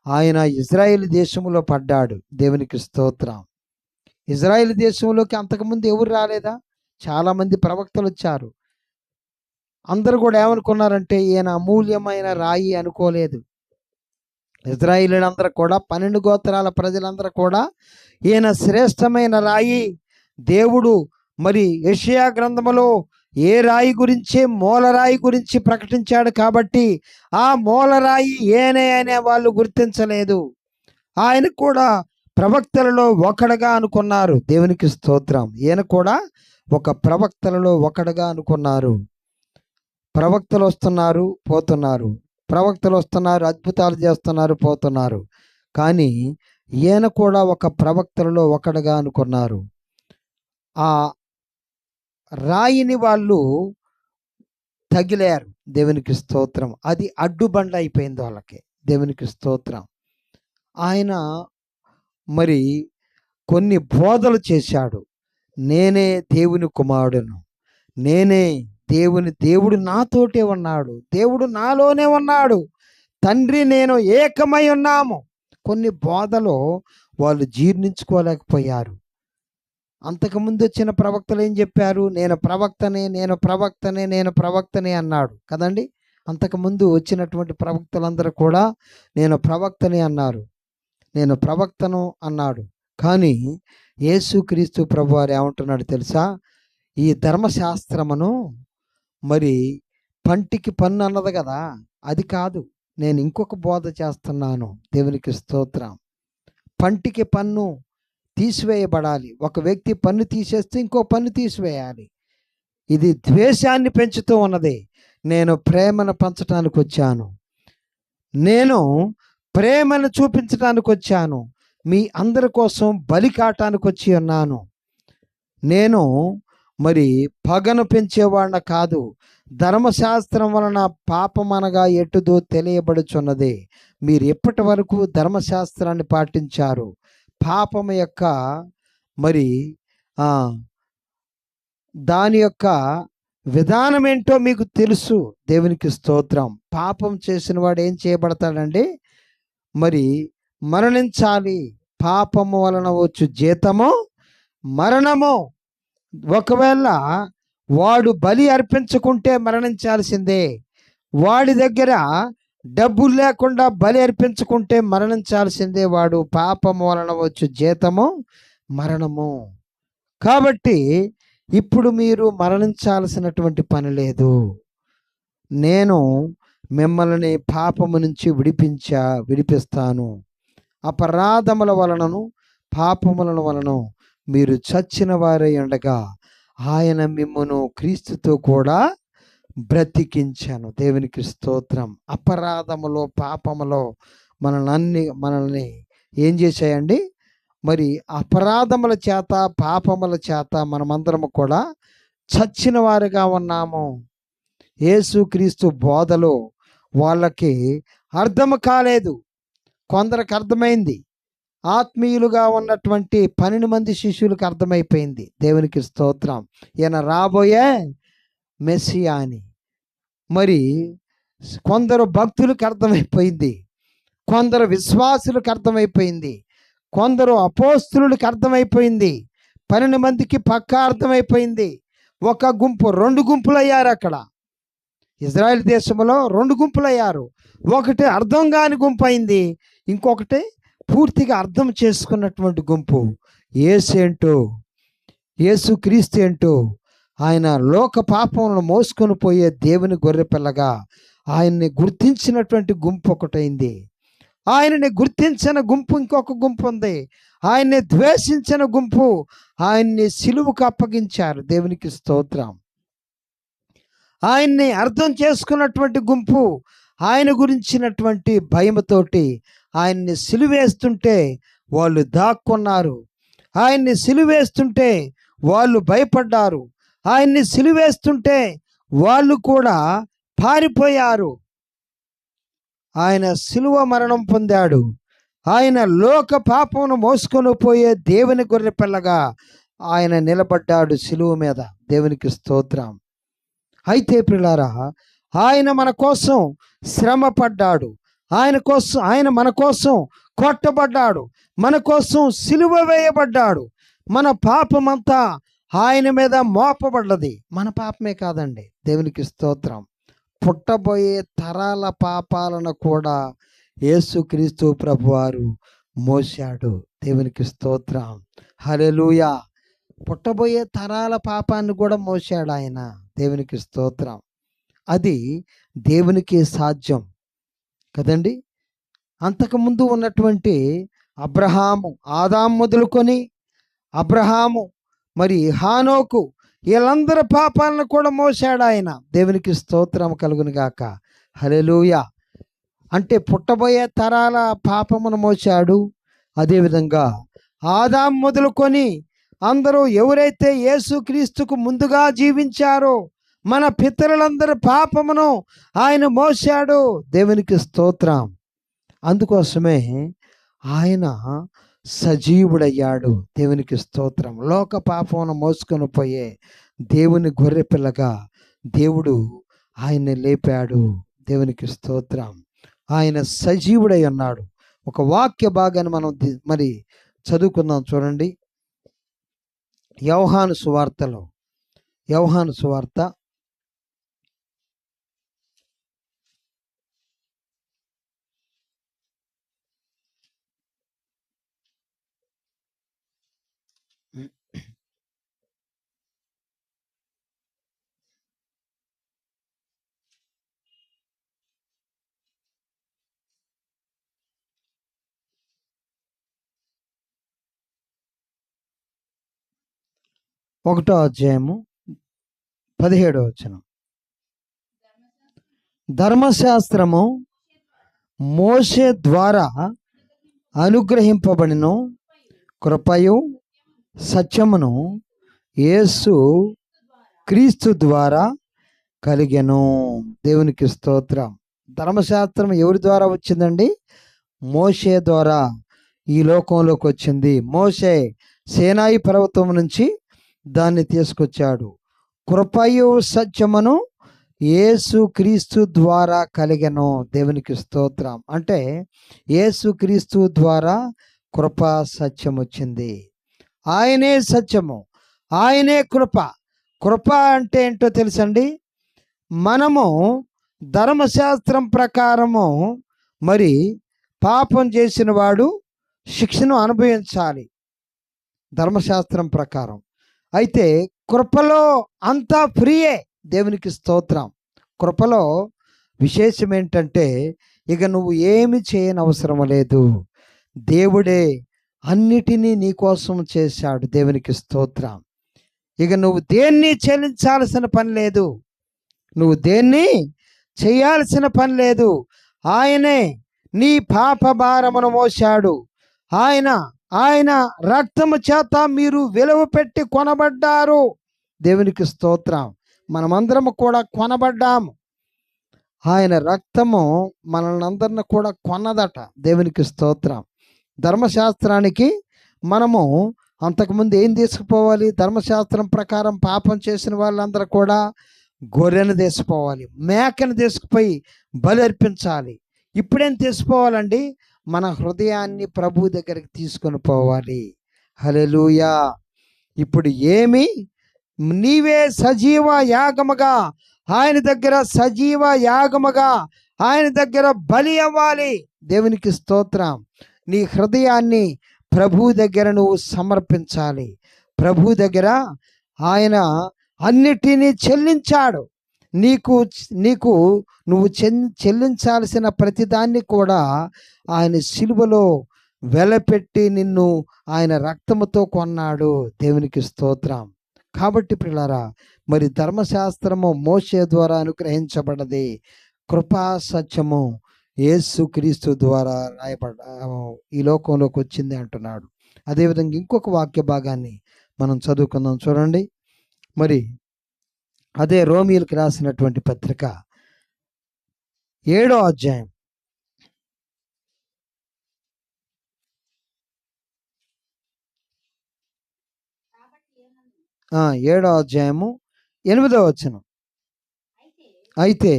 ఆయన ఇజ్రాయేల్ దేశంలో పడ్డాడు. దేవునికి స్తోత్రం. ఇజ్రాయేల్ దేశంలోకి అంతకుముందు ఎవరు రాలేదా? చాలామంది ప్రవక్తలు వచ్చారు. అందరూ కూడా ఏమనుకున్నారంటే ఈయన అమూల్యమైన రాయి అనుకోలేదు. ఇజ్రాయేలీలందరూ కూడా 12 గోత్రాల ప్రజలందరూ కూడా ఈయన శ్రేష్టమైన రాయి. దేవుడు మరి యెషయా గ్రంథములో ఏ రాయి గురించి, మూలరాయి గురించి ప్రకటించాడు కాబట్టి ఆ మూలరాయి ఈయనే అనే వాళ్ళు గుర్తించలేదు. ఆయన కూడా ప్రవక్తలలో ఒకడుగా అనుకున్నారు. దేవునికి స్తోత్రం. ఈయన కూడా ఒక ప్రవక్తలలో ఒకడుగా అనుకున్నారు. ప్రవక్తలు వస్తున్నారు, పోతున్నారు. ప్రవక్తలు వస్తున్నారు, అద్భుతాలు చేస్తున్నారు, పోతున్నారు. కానీ ఈయన కూడా ఒక ప్రవక్తలలో ఒకడుగా అనుకున్నారు. ఆ రాయిని వాళ్ళు తగిలారు. దేవునికి స్తోత్రం. అది అడ్డుబండ అయిపోయింది వాళ్ళకి. దేవునికి స్తోత్రం. ఆయన మరి కొన్ని బోధలు చేశాడు. నేనే దేవుని కుమారుడును, నేనే దేవుడు నాతోటే ఉన్నాడు, దేవుడు నాలోనే ఉన్నాడు, తండ్రి నేను ఏకమై ఉన్నాము. కొన్ని బోధలు వాళ్ళు జీర్ణించుకోలేకపోయారు. అంతకుముందు వచ్చిన ప్రవక్తలు ఏం చెప్పారు? నేను ప్రవక్తనే, నేను ప్రవక్తనే, నేను ప్రవక్తనే అన్నాడు కదండి. అంతకుముందు వచ్చినటువంటి ప్రవక్తలందరూ కూడా నేను ప్రవక్తనే అన్నారు, నేను ప్రవక్తను అన్నాడు. కానీ యేసుక్రీస్తు ప్రభువారు ఏమంటున్నాడు తెలుసా? ఈ ధర్మశాస్త్రమును మరి పంటికి పన్ను అన్నది కదా, అది కాదు. నేను ఇంకొక బోధ చేస్తున్నాను. దేవునికి స్తోత్రం. పంటికి పన్ను తీసివేయబడాలి. ఒక వ్యక్తి పన్ను తీసేస్తే ఇంకో పన్ను తీసివేయాలి. ఇది ద్వేషాన్ని పెంచుతూ ఉన్నది. నేను ప్రేమను పంచటానికి వచ్చాను. నేను ప్రేమను చూపించడానికి వచ్చాను. మీ అందరి కోసం బలి కాటానికి వచ్చి ఉన్నాను. నేను మరి పగను పెంచేవాడిన కాదు. ధర్మశాస్త్రం వలన పాపం అనగా ఎటుదో తెలియబడుచున్నది. మీరు ఎప్పటి వరకు ధర్మశాస్త్రాన్ని పాటించారు? పాపం యొక్క మరి దాని యొక్క విధానం ఏంటో మీకు తెలుసు. దేవునికి స్తోత్రం. పాపం చేసిన వాడు ఏం చేయబడతాడండి? మరి మరణించాలి. పాపము వలన వచ్చు జీతము మరణము. ఒకవేళ వాడు బలి అర్పించుకుంటే మరణించాల్సిందే. వాడి దగ్గర డబ్బులు లేకుండా బలి అర్పించుకుంటే మరణించాల్సిందే. వాడు పాపము వలన వచ్చు జీతము మరణము. కాబట్టి ఇప్పుడు మీరు మరణించాల్సినటువంటి పని లేదు. నేను మిమ్మల్ని పాపము నుంచి విడిపిస్తాను. అపరాధముల వలనను పాపముల వలన మీరు చచ్చిన వారై ఉండగా ఆయన మిమ్మును క్రీస్తుతో కూడా బ్రతికించాను. దేవునికి స్తోత్రం. అపరాధములో పాపములో మనల్ని ఏం చేశాయండి? మరి అపరాధముల చేత పాపముల చేత మనమందరము కూడా చచ్చిన వారుగా ఉన్నాము. యేసుక్రీస్తు బోధలో వాళ్ళకి అర్థం కాలేదు. కొందరికి అర్థమైంది. ఆత్మీయులుగా ఉన్నటువంటి 12 మంది శిష్యులకు అర్థమైపోయింది. దేవునికి స్తోత్రం. ఈయన రాబోయే మెస్సియా అని. మరి కొందరు భక్తులకు అర్థమైపోయింది. కొందరు విశ్వాసులకు అర్థమైపోయింది. కొందరు అపోస్తులకు అర్థమైపోయింది. 12 మందికి పక్కా అర్థమైపోయింది. ఒక గుంపు 2 గుంపులు అయ్యారు. అక్కడ ఇజ్రాయెల్ దేశంలో 2 గుంపులు అయ్యారు. ఒకటి అర్థం కాని గుంపు అయింది, ఇంకొకటి పూర్తిగా అర్థం చేసుకున్నటువంటి గుంపు. యేసేంటో, యేసుక్రీస్తు ఏంటో, ఆయన లోక పాపములను మోసుకొని పోయే దేవుని గొర్రెపిల్లగా ఆయన్ని గుర్తించినటువంటి గుంపు ఒకటైంది. ఆయనని గుర్తించిన గుంపు ఇంకొక గుంపు ఉంది. ఆయన్ని ద్వేషించిన గుంపు ఆయన్ని సిలువకు అప్పగించారు. దేవునికి స్తోత్రం. ఆయన్ని అర్థం చేసుకున్నటువంటి గుంపు ఆయన గురించినటువంటి భయముతోటి ఆయన్ని సిలువేస్తుంటే వాళ్ళు దాక్కున్నారు. ఆయన్ని సిలువేస్తుంటే వాళ్ళు భయపడ్డారు. ఆయన్ని సిలువేస్తుంటే వాళ్ళు కూడా పారిపోయారు. ఆయన సిలువ మరణం పొందాడు. ఆయన లోక పాపమును మోసుకొని పోయే దేవుని గొర్రె పిల్లగా ఆయన నిలబడ్డాడు సిలువ మీద. దేవునికి స్తోత్రం. అయితే ప్రియులారా, ఆయన మన కోసం శ్రమ పడ్డాడు. ఆయన మన కోసం కొట్టబడ్డాడు. మన కోసం సిలువ వేయబడ్డాడు. మన పాపమంతా ఆయన మీద మోపబడ్డది. మన పాపమే కాదండి. దేవునికి స్తోత్రం. పుట్టబోయే తరాల పాపాలను కూడా యేసుక్రీస్తు ప్రభువారు మోశాడు. దేవునికి స్తోత్రం. హల్లెలూయా. పుట్టబోయే తరాల పాపాన్ని కూడా మోశాడు ఆయన. దేవునికి స్తోత్రం. అది దేవునికి సాధ్యం కదండి. అంతకుముందు ఉన్నటువంటి అబ్రహాము, ఆదాము మొదలుకొని అబ్రహాము, మరి హానోకు, వీళ్ళందరి పాపాలను కూడా మోసాడు ఆయన. దేవునికి స్తోత్రం కలుగును గాక. హల్లెలూయా. అంటే పుట్టబోయే తరాల పాపమును మోసాడు. అదేవిధంగా ఆదాము మొదలుకొని అందరూ ఎవరైతే యేసుక్రీస్తుకు ముందుగా జీవించారో మన పితరులందరి పాపమును ఆయన మోసాడు. దేవునికి స్తోత్రం. అందుకోసమే ఆయన సజీవుడయ్యాడు. దేవునికి స్తోత్రం. లోక పాపమును మోసుకొని పోయే దేవుని గొర్రె పిల్లగా దేవుడు ఆయన్ని లేపాడు. దేవునికి స్తోత్రం. ఆయన సజీవుడై ఉన్నాడు. ఒక వాక్య భాగాన్ని మనం మరి చదువుకుందాం. చూడండి, యోహాను సువార్త 1వ అధ్యాయము 17వ వచనం. ధర్మశాస్త్రము మోషే ద్వారా అనుగ్రహింపబడిన కృపయు సత్యమును యేసు క్రీస్తు ద్వారా కలిగెను. దేవునికి స్తోత్రం. ధర్మశాస్త్రం ఎవరి ద్వారా వచ్చిందండి? మోషే ద్వారా ఈ లోకంలోకి వచ్చింది. మోషే సీనాయి పర్వతం నుంచి దాన్ని తీసుకొచ్చాడు. కృపయు సత్యమును యేసు క్రీస్తు ద్వారా కలిగెను. దేవునికి స్తోత్రం. అంటే యేసు క్రీస్తు ద్వారా కృప సత్యం వచ్చింది. ఆయనే సత్యము, ఆయనే కృప. కృప అంటే ఏంటో తెలుసండి? మనము ధర్మశాస్త్రం ప్రకారము మరి పాపం చేసిన వాడు శిక్షను అనుభవించాలి ధర్మశాస్త్రం ప్రకారం. అయితే కృపలో అంతా ఫ్రీయే. దేవునికి స్తోత్రం. కృపలో విశేషం ఏంటంటే ఇక నువ్వు ఏమి చేయని అవసరం లేదు. దేవుడే అన్నిటినీ నీకోసం చేశాడు. దేవునికి స్తోత్రం. ఇక నువ్వు దేన్ని చెల్లించాల్సిన పని లేదు, నువ్వు దేన్ని చేయాల్సిన పని లేదు. ఆయనే నీ పాప భారమును మోశాడు. ఆయన రక్తము చేత మీరు విలువ పెట్టి కొనబడ్డారు. దేవునికి స్తోత్రం. మనమందరము కూడా కొనబడ్డాము. ఆయన రక్తము మనల్ని అందరిని కూడా కొన్నదట. దేవునికి స్తోత్రం. ధర్మశాస్త్రానికి మనము అంతకుముందు ఏం తీసుకుపోవాలి? ధర్మశాస్త్రం ప్రకారం పాపం చేసిన వాళ్ళందరూ కూడా గొర్రెను తీసుకుపోవాలి, మేకను తీసుకుపోయి బలి అర్పించాలి. ఇప్పుడేం తీసుకోవాలండి? మన హృదయాన్ని ప్రభు దగ్గరికి తీసుకొని పోవాలి. హల్లెలూయా. ఇప్పుడు ఏమి? నీవే సజీవ యాగముగా ఆయన దగ్గర, సజీవ యాగముగా ఆయన దగ్గర బలి అవ్వాలి. దేవునికి స్తోత్రం. నీ హృదయాన్ని ప్రభు దగ్గర నువ్వు సమర్పించాలి. ప్రభు దగ్గర ఆయన అన్నిటినీ చెల్లించాడు. నీకు నువ్వు చెల్లించాల్సిన ప్రతిదాన్ని కూడా ఆయన సిలువలో వెలపెట్టి నిన్ను ఆయన రక్తముతో కొన్నాడు. దేవునికి స్తోత్రం. కాబట్టి ప్రియులారా, మరి ధర్మశాస్త్రము మోషే ద్వారా అనుగ్రహించబడ్డది, కృపా సత్యము యేసు క్రీస్తు ద్వారా రాయబడ్డ ఈ లోకంలోకి వచ్చింది అంటున్నాడు. అదేవిధంగా ఇంకొక వాక్య భాగాన్ని మనం చదువుకుందాం. చూడండి, మరి అదే రోమీయులకు రాసినటువంటి పత్రిక 7వ అధ్యాయం 7వ అధ్యాయము 8వ వచనం. అయితే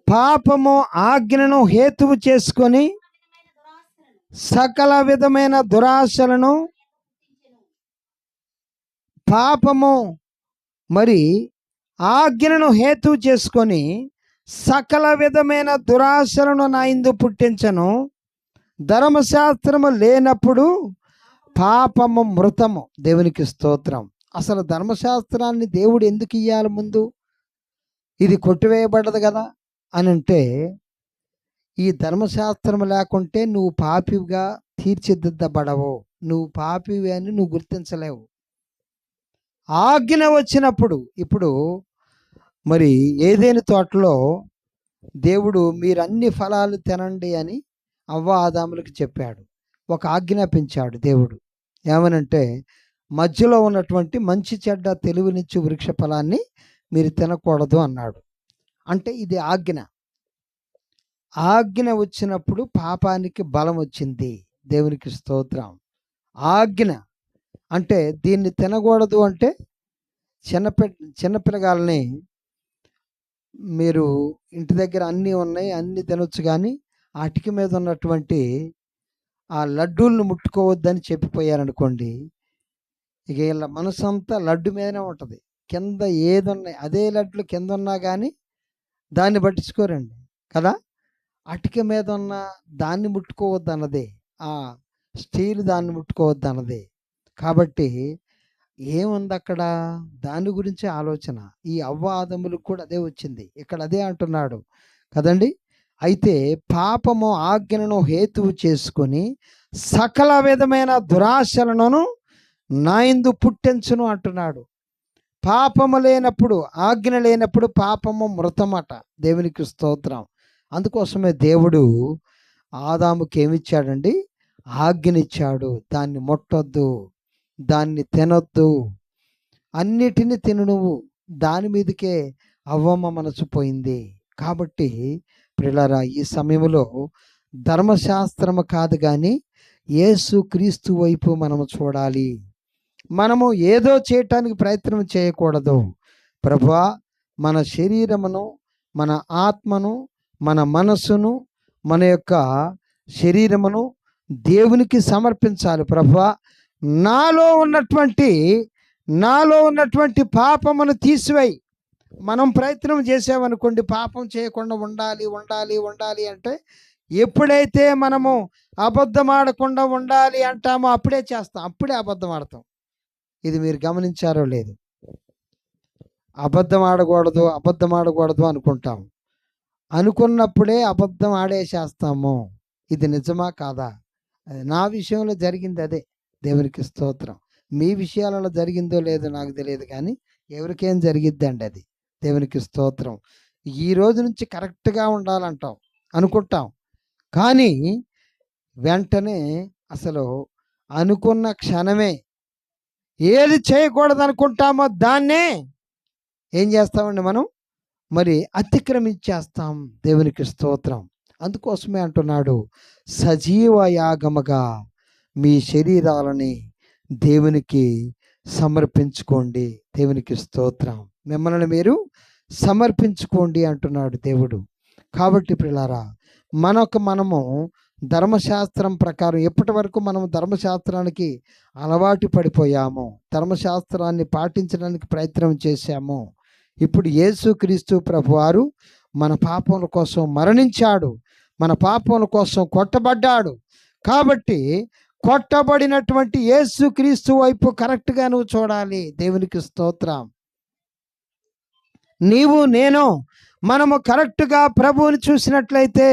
పాపము ఆజ్ఞను హేతువు చేసుకొని సకల విధమైన దురాశలను, పాపము మరి ఆజ్ఞను హేతువు చేసుకొని సకల విధమైన దురాశలను నా యందు పుట్టించను. ధర్మశాస్త్రము లేనప్పుడు పాపము మృతము. దేవునికి స్తోత్రం. అసలు ధర్మశాస్త్రాన్ని దేవుడు ఎందుకు ఇయ్యాలి? ముందు ఇది కొట్టివేయబడ్డది కదా అని అంటే, ఈ ధర్మశాస్త్రం లేకుంటే నువ్వు పాపిగా తీర్చిదిద్దబడవు, నువ్వు పాపివి అని నువ్వు గుర్తించలేవు. ఆజ్ఞ వచ్చినప్పుడు, ఇప్పుడు మరి ఏదైనా తోటలో దేవుడు మీరు అన్ని ఫలాలు తినండి అని అవ్వ ఆదాములకు చెప్పాడు. ఒక ఆజ్ఞాపించాడు దేవుడు. ఏమనంటే, మధ్యలో ఉన్నటువంటి మంచి చెడ్డ తెలివినిచ్చు వృక్ష ఫలాన్ని మీరు తినకూడదు అన్నాడు. అంటే ఇది ఆజ్ఞ. ఆజ్ఞ వచ్చినప్పుడు పాపానికి బలం వచ్చింది. దేవునికి స్తోత్రం. ఆజ్ఞ అంటే దీన్ని తినకూడదు అంటే చిన్నపిల్లగాలని మీరు ఇంటి దగ్గర అన్నీ ఉన్నాయి, అన్నీ తినొచ్చు, కానీ అటికి మీద ఉన్నటువంటి ఆ లడ్డూలను ముట్టుకోవద్దని చెప్పిపోయారనుకోండి, ఇక వీళ్ళ మనసంతా లడ్డు మీదనే ఉంటుంది. కింద ఏదున్నాయి అదే లడ్డులు కింద ఉన్నా కానీ దాన్ని పట్టించుకోరండి కదా. అటిక మీద ఉన్న దాన్ని ముట్టుకోవద్దు అన్నదే, ఆ స్టీల్ దాన్ని ముట్టుకోవద్దు అన్నదే. కాబట్టి ఏముంది అక్కడ? దాని గురించి ఆలోచన. ఈ అవ్వ ఆదములకు కూడా అదే వచ్చింది. ఇక్కడ అదే అంటున్నాడు కదండి. అయితే పాపము ఆజ్ఞను హేతువు చేసుకొని సకల విధమైన దురాశలను నా యందు పుట్టించును అంటున్నాడు. పాపము లేనప్పుడు, ఆజ్ఞ లేనప్పుడు పాపము మృతమట. దేవునికి స్తోత్రం. అందుకోసమే దేవుడు ఆదాముకి ఏమిచ్చాడండి? ఆజ్ఞనిచ్చాడు. దాన్ని ముట్టొద్దు, దాన్ని తినొద్దు, అన్నిటినీ తిను నువ్వు. దాని మీదకే అవ్వమ్మ మనసు పోయింది. కాబట్టి ప్రియులారా, ఈ సమయంలో ధర్మశాస్త్రము కాదు కానీ యేసు క్రీస్తు వైపు మనము చూడాలి. మనము ఏదో చేయటానికి ప్రయత్నం చేయకూడదు. ప్రభువా, మన శరీరమును, మన ఆత్మను, మన మనస్సును, మన యొక్క శరీరమును దేవునికి సమర్పించాలి. ప్రభువా, నాలో ఉన్నటువంటి పాపమును తీసివేయి. మనం ప్రయత్నం చేసామనుకోండి, పాపం చేయకుండా ఉండాలి ఉండాలి ఉండాలి అంటే, ఎప్పుడైతే మనము అబద్ధం ఆడకుండా ఉండాలి అంటామో అప్పుడే చేస్తాం, అప్పుడే అబద్ధం ఆడతాం. ఇది మీరు గమనించారో లేదు? అబద్ధం ఆడకూడదు అనుకుంటాం. అనుకున్నప్పుడే అబద్ధం ఆడేసేస్తాము. ఇది నిజమా కాదా? నా విషయంలో జరిగింది అదే. దేవునికి స్తోత్రం. మీ విషయాలలో జరిగిందో లేదో నాకు తెలియదు, కానీ ఎవరికేం జరిగిద్దండి అది. దేవునికి స్తోత్రం. ఈ రోజు నుంచి కరెక్ట్గా ఉండాలంటాం, అనుకుంటాం, కానీ వెంటనే అసలు అనుకున్న క్షణమే ఏది చేయకూడదు అనుకుంటామో దాన్నే ఏం చేస్తామండి మనం? మరి అతిక్రమించేస్తాం. దేవునికి స్తోత్రం. అందుకోసమే అంటున్నాడు, సజీవ యాగముగా మీ శరీరాలని దేవునికి సమర్పించుకోండి. దేవునికి స్తోత్రం. మిమ్మల్ని మీరు సమర్పించుకోండి అంటున్నాడు దేవుడు. కాబట్టి ప్రియులారా, మనము ధర్మశాస్త్రం ప్రకారం ఎప్పటి వరకు మనం ధర్మశాస్త్రానికి అలవాటు పడిపోయాము, ధర్మశాస్త్రాన్ని పాటించడానికి ప్రయత్నం చేశాము. ఇప్పుడు యేసుక్రీస్తు ప్రభువారు మన పాపముల కోసం మరణించాడు, మన పాపముల కోసం కొట్టబడ్డాడు. కాబట్టి కొట్టబడినటువంటి యేసుక్రీస్తు వైపు కరెక్ట్గా నువ్వు చూడాలి. దేవునికి స్తోత్రం. నీవు నేను మనము కరెక్ట్గా ప్రభువుని చూసినట్లయితే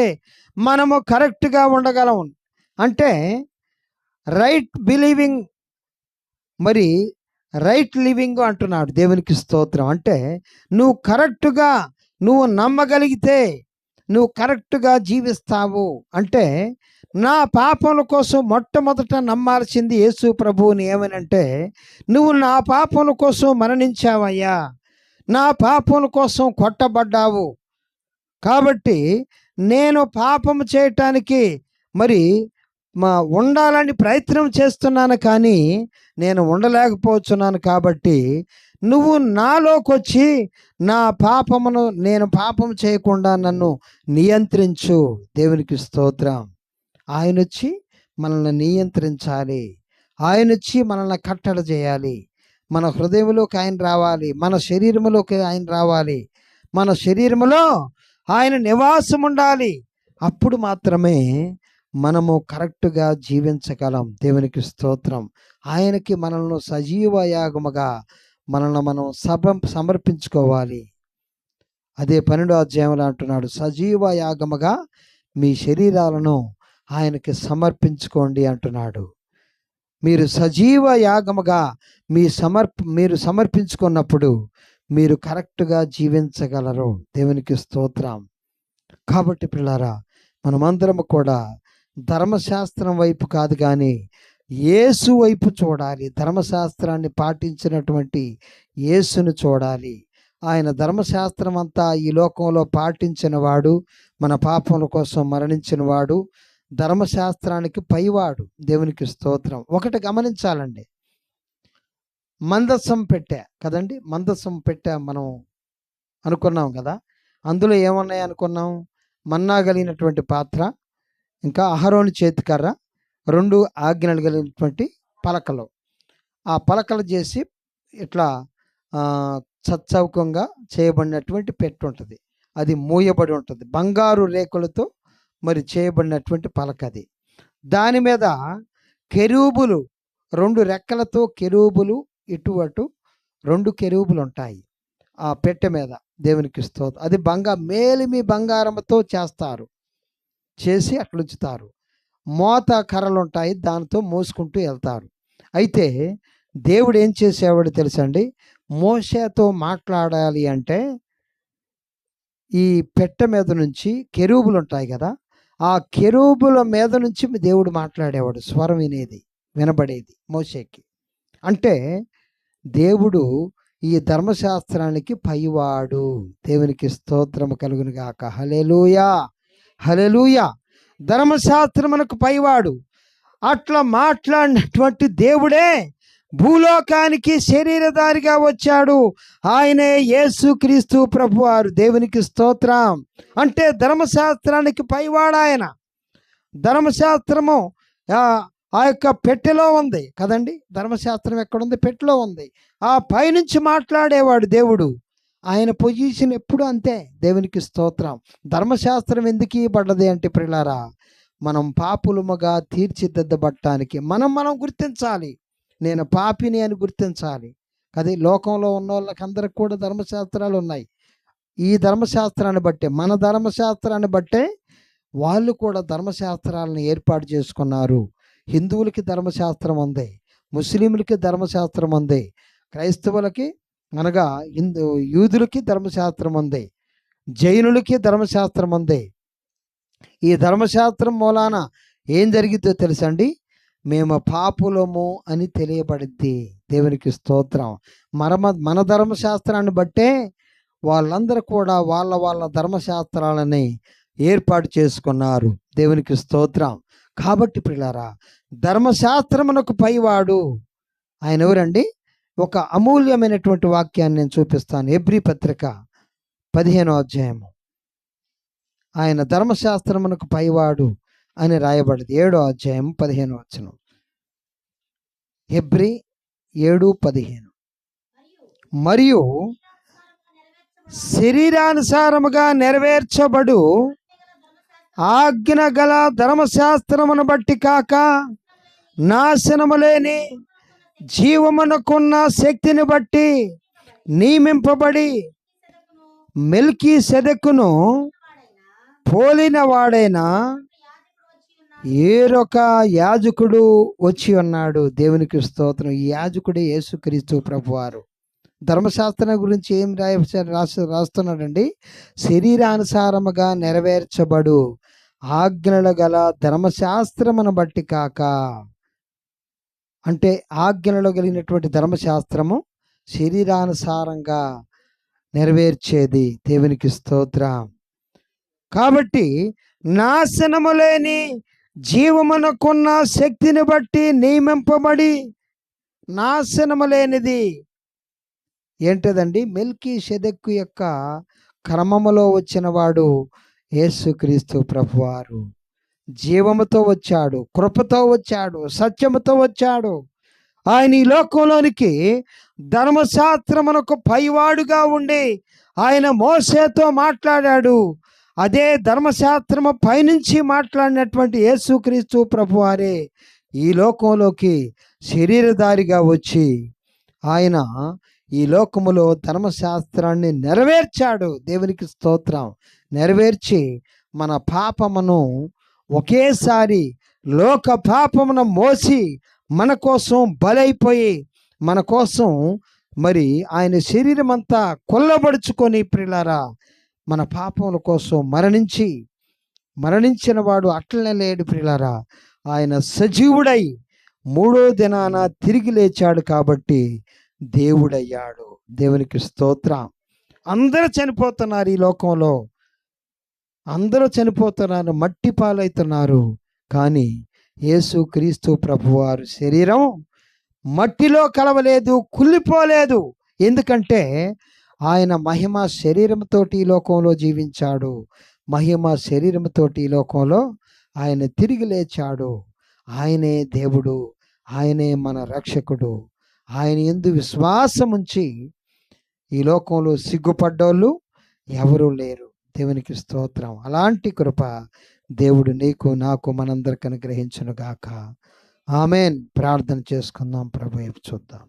మనము కరెక్ట్గా ఉండగలం. అంటే రైట్ బిలీవింగ్, మరి రైట్ లివింగ్ అంటున్నాడు. దేవునికి స్తోత్రం. అంటే నువ్వు కరెక్ట్గా నువ్వు నమ్మగలిగితే నువ్వు కరెక్ట్గా జీవిస్తావు. అంటే నా పాపముల కోసం మొట్టమొదట నమ్మాల్సింది యేసు ప్రభువుని. ఏమనంటే, నువ్వు నా పాపముల కోసం మరణించావయ్యా, నా పాపముల కోసం కొట్టబడ్డావు. కాబట్టి నేను పాపము చేయటానికి మరి ఉండాలని ప్రయత్నం చేస్తున్నాను, కానీ నేను ఉండలేకపోతున్నాను. కాబట్టి నువ్వు నాలోకి వచ్చి నా పాపమును, నేను పాపం చేయకుండా నన్ను నియంత్రించు. దేవునికి స్తోత్రం. ఆయన వచ్చి మనల్ని నియంత్రించాలి, ఆయన వచ్చి మనల్ని కట్టడి చేయాలి. మన హృదయంలోకి ఆయన రావాలి, మన శరీరంలోకి ఆయన రావాలి, మన శరీరంలో ఆయన నివాసం ఉండాలి. అప్పుడు మాత్రమే మనము కరెక్ట్గా జీవించగలం. దేవునికి స్తోత్రం. ఆయనకి మనల్ని సజీవ యాగముగా మనల్ని మనం సమర్పించుకోవాలి. అదే 12వ అధ్యాయంలో అంటున్నాడు, సజీవ యాగముగా మీ శరీరాలను ఆయనకి సమర్పించుకోండి అంటున్నాడు. మీరు సజీవ యాగముగా మీరు సమర్పించుకున్నప్పుడు మీరు కరెక్ట్గా జీవించగలరు. దేవునికి స్తోత్రం. కాబట్టి పిల్లారా, మనమందరం కూడా ధర్మశాస్త్రం వైపు కాదు కానీ యేసు వైపు చూడాలి. ధర్మశాస్త్రాన్ని పాటించినటువంటి యేసును చూడాలి. ఆయన ధర్మశాస్త్రం అంతా ఈ లోకంలో పాటించిన వాడు, మన పాపముల కోసం మరణించిన వాడు, ధర్మశాస్త్రానికి పైవాడు. దేవునికి స్తోత్రం. ఒకటి గమనించాలండి, మందసం పెట్టా కదండి, మందసం పెట్టా మనం అనుకున్నాం కదా. అందులో ఏమున్నాయి అనుకున్నాం? మన్నా కలిగినటువంటి పాత్ర, ఇంకా అహరోను చేతికర్ర, 2 ఆజ్ఞలు కలిగినటువంటి పలకలు. ఆ పలకలు చేసి ఇట్లా చచ్చౌకంగా చేయబడినటువంటి పెట్టు ఉంటుంది, అది మూయబడి ఉంటుంది. బంగారు రేకులతో మరి చేయబడినటువంటి పలకది. దాని మీద కెరూబులు, 2 రెక్కలతో కెరూబులు, ఇటు అటు 2 కెరూబులు ఉంటాయి ఆ పెట్టె మీద. దేవునికి స్తోత్రం. అది మేలిమి బంగారంతో చేసి అట్లుంచుతారు. మోత కర్రలు ఉంటాయి, దానితో మోసుకుంటూ వెళ్తారు. అయితే దేవుడు ఏం చేసేవాడు తెలుసండి? మోషేతో మాట్లాడాలి అంటే ఈ పెట్టె మీద నుంచి కెరూబులు ఉంటాయి కదా, ఆ కెరూబుల మీద నుంచి దేవుడు మాట్లాడేవాడు. స్వరం వినబడేది మోషేకి. అంటే దేవుడు ఈ ధర్మశాస్త్రానికి పైవాడు. దేవునికి స్తోత్రము కలుగును గాక. హల్లెలూయా, హల్లెలూయా. ధర్మశాస్త్రమునకు పైవాడు. అట్లా మాట్లాడినటువంటి దేవుడే భూలోకానికి శరీరధారిగా వచ్చాడు. ఆయనే యేసుక్రీస్తు ప్రభువారు. దేవునికి స్తోత్రం. అంటే ధర్మశాస్త్రానికి పైవాడు ఆయన. ధర్మశాస్త్రము ఆ యొక్క పెట్టెలో ఉంది కదండి. ధర్మశాస్త్రం ఎక్కడుంది? పెట్టెలో ఉంది. ఆ పైనుంచి మాట్లాడేవాడు దేవుడు. ఆయన పొజిషన్ ఎప్పుడు అంతే. దేవునికి స్తోత్రం. ధర్మశాస్త్రం ఎందుకు ఇవ్వబడ్డది అంటే ప్రియులారా, మనం పాపులముగా తీర్చిదిద్దబడటానికి మనం గుర్తించాలి. నేను పాపిని అని గుర్తించాలి కదా. లోకంలో ఉన్న వాళ్ళకందరికి కూడా ధర్మశాస్త్రాలు ఉన్నాయి. ఈ ధర్మశాస్త్రాన్ని బట్టే, మన ధర్మశాస్త్రాన్ని బట్టే వాళ్ళు కూడా ధర్మశాస్త్రాలను ఏర్పాటు చేసుకున్నారు. హిందువులకి ధర్మశాస్త్రం ఉంది, ముస్లింలకి ధర్మశాస్త్రం ఉంది, క్రైస్తవులకి అనగా యూదులకి ధర్మశాస్త్రం ఉంది, జైనులకి ధర్మశాస్త్రం ఉంది. ఈ ధర్మశాస్త్రం మూలాన ఏం జరిగిద్దో తెలుసండి? మేము పాపులము అని తెలియబడిద్ది. దేవునికి స్తోత్రం. మన ధర్మశాస్త్రాన్ని బట్టే వాళ్ళందరూ కూడా వాళ్ళ ధర్మశాస్త్రాలని ఏర్పాటు చేసుకున్నారు. దేవునికి స్తోత్రం. కాబట్టి ప్రియులారా, ధర్మశాస్త్రమునకు పైవాడు ఆయన ఎవరండి? ఒక అమూల్యమైనటువంటి వాక్యాన్ని నేను చూపిస్తాను. హెబ్రీ పత్రిక 15వ అధ్యాయము. ఆయన ధర్మశాస్త్రమునకు పైవాడు అని రాయబడింది. 7వ అధ్యాయం 15వ వచనం. హెబ్రీ 7:15. మరియు శరీరానుసారముగా నెరవేర్చబడు ఆజ్ఞ గల ధర్మశాస్త్రమును బట్టి కాక, నాశనము లేని జీవమునకున్న శక్తిని బట్టి నియమింపబడి మెల్కీసెదెకును పోలిన వాడైన ఏరొక యాజకుడు వచ్చి ఉన్నాడు. దేవునికి స్తోత్రం. ఈ యాజకుడే యేసుక్రీస్తు ప్రభువారు. ధర్మశాస్త్రం గురించి ఏం రాస్తున్నాడండి? శరీరానుసారముగా నెరవేర్చబడు ఆజ్ఞలు గల ధర్మశాస్త్రమును బట్టి కాక. అంటే ఆజ్ఞలు కలిగినటువంటి ధర్మశాస్త్రము శరీరానుసారంగా నెరవేర్చేది. దేవునికి స్తోత్రం. కాబట్టి నాశనము లేని జీవమునకున్న శక్తిని బట్టి నియమింపబడి, నాశనము లేనిది ఏంటదండి? మెల్కీసెదెకు యొక్క క్రమములో వచ్చిన వాడు యేసుక్రీస్తు ప్రభువారు. జీవముతో వచ్చాడు, కృపతో వచ్చాడు, సత్యముతో వచ్చాడు. ఆయన ఈ లోకంలోనికి ధర్మశాస్త్రమునకు పైవాడుగా ఉండి ఆయన మోసేతో మాట్లాడాడు. అదే ధర్మశాస్త్రము పైనుంచి మాట్లాడినటువంటి యేసుక్రీస్తు ప్రభువారే ఈ లోకంలోకి శరీరధారిగా వచ్చి ఆయన ఈ లోకములో ధర్మశాస్త్రాన్ని నెరవేర్చాడు. దేవునికి స్తోత్రం. నెరవేర్చి మన పాపమును ఒకేసారి లోక పాపమును మోసి మన కోసం బలైపోయి మన కోసం మరి ఆయన శరీరం అంతా కొల్లబడుచుకొని ప్రియులారా మన పాపముల కోసం మరణించిన వాడు అట్లనే లేడు ప్రియులారా. ఆయన సజీవుడై 3వ దినాన తిరిగి లేచాడు కాబట్టి దేవుడయ్యాడు. దేవునికి స్తోత్రం. అందరూ చనిపోతున్నారు ఈ లోకంలో, అందరూ చనిపోతున్నారు, మట్టి పాలవుతున్నారు. కానీ యేసుక్రీస్తు ప్రభువారు శరీరం మట్టిలో కలవలేదు, కుళ్ళిపోలేదు. ఎందుకంటే ఆయన మహిమ శరీరంతో ఈ లోకంలో జీవించాడు. మహిమ శరీరంతో ఈ లోకంలో ఆయన తిరిగి లేచాడు. ఆయనే దేవుడు, ఆయనే మన రక్షకుడు. ఆయన యందు విశ్వాసం ఉంచి ఈ లోకంలో సిగ్గుపడ్డోళ్ళు ఎవరూ లేరు. దేవునికి స్తోత్రం. అలాంటి కృప దేవుడు నీకు నాకు మనందరికి అనుగ్రహించును గాక. ఆమెన్. ప్రార్థన చేసుకుందాం. ప్రభు చూద్దాం.